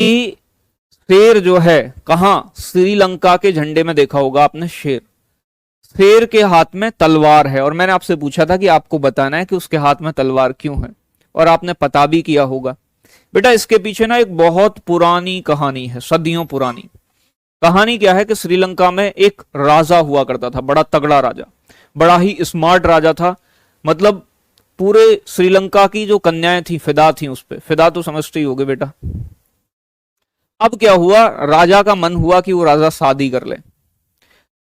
कि शेर जो है, कहां, श्रीलंका के झंडे में देखा होगा आपने शेर। शेर के हाथ में तलवार है और मैंने आपसे पूछा था कि आपको बताना है कि उसके हाथ में तलवार क्यों है, और आपने पता भी किया होगा। बेटा इसके पीछे ना एक बहुत पुरानी कहानी है, सदियों पुरानी कहानी। क्या है कि श्रीलंका में एक राजा हुआ करता था, बड़ा तगड़ा राजा, बड़ा ही स्मार्ट राजा था। मतलब पूरे श्रीलंका की जो कन्याएं थी फिदा थी उस पे। फिदा तो समझते ही होगे बेटा। अब क्या हुआ, राजा का मन हुआ कि वो राजा शादी कर ले।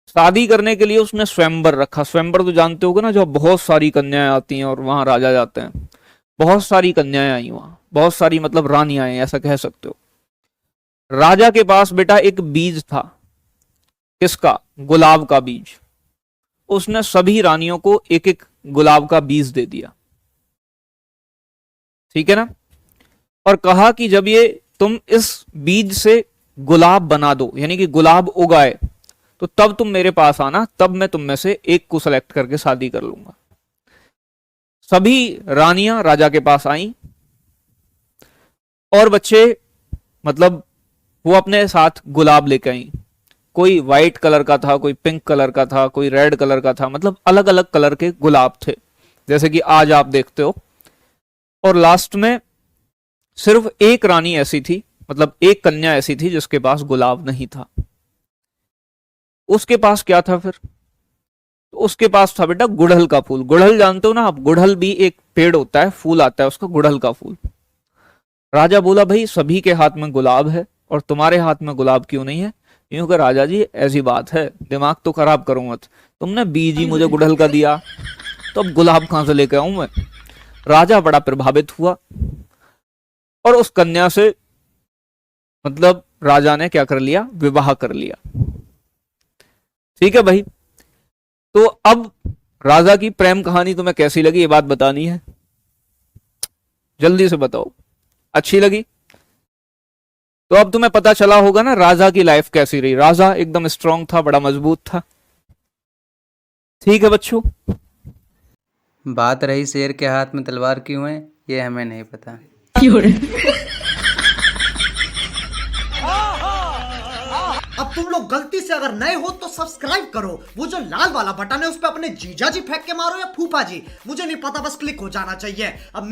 शादी करने के लिए उसने स्वयंवर रखा। स्वयंवर तो जानते होगे ना, जो बहुत सारी कन्याएं आती हैं और वहां राजा जाते हैं। बहुत सारी कन्याएं आई वहां, बहुत सारी मतलब रानियां आई, ऐसा कह सकते हो। राजा के पास बेटा एक बीज था। किसका? गुलाब का बीज। उसने सभी रानियों को एक एक गुलाब का बीज दे दिया, ठीक है ना। और कहा कि जब ये तुम इस बीज से गुलाब बना दो, यानी कि गुलाब उगाए, तो तब तुम मेरे पास आना, तब मैं तुम में से एक को सेलेक्ट करके शादी कर लूंगा। सभी रानियां राजा के पास आईं और बच्चे मतलब वो अपने साथ गुलाब लेके आई। कोई व्हाइट कलर का था, कोई पिंक कलर का था, कोई रेड कलर का था, मतलब अलग अलग कलर के गुलाब थे, जैसे कि आज आप देखते हो। और लास्ट में सिर्फ एक रानी ऐसी थी, मतलब एक कन्या ऐसी थी जिसके पास गुलाब नहीं था। उसके पास क्या था फिर? तो उसके पास था बेटा गुड़हल का फूल। गुड़हल जानते हो ना आप? गुड़हल भी एक पेड़ होता है, फूल आता है उसका, गुड़हल का फूल। राजा बोला भाई सभी के हाथ में गुलाब है और तुम्हारे हाथ में गुलाब क्यों नहीं है? यूं कि राजा जी ऐसी बात है, दिमाग तो खराब करो मत, तुमने बीज ही मुझे गुड़हल का दिया, तो अब गुलाब कहां से लेके आऊं मैं? राजा बड़ा प्रभावित हुआ और उस कन्या से मतलब राजा ने क्या कर लिया? विवाह कर लिया। ठीक है भाई। तो अब राजा की प्रेम कहानी तुम्हें कैसी लगी ये बात बतानी है, जल्दी से बताओ। अच्छी लगी? तो अब तुम्हें पता चला होगा ना राजा की लाइफ कैसी रही। राजा एकदम स्ट्रांग था, बड़ा मजबूत था। ठीक है बच्चों। बात रही शेर के हाथ में तलवार क्यों है, ये हमें नहीं पता। अब तुम लोग गलती से अगर नए हो तो सब्सक्राइब करो, वो जो लाल वाला बटन है उस पर अपने जीजा जी फेंक के मारो या फूफा जी, मुझे नहीं पता, बस क्लिक हो जाना चाहिए। अब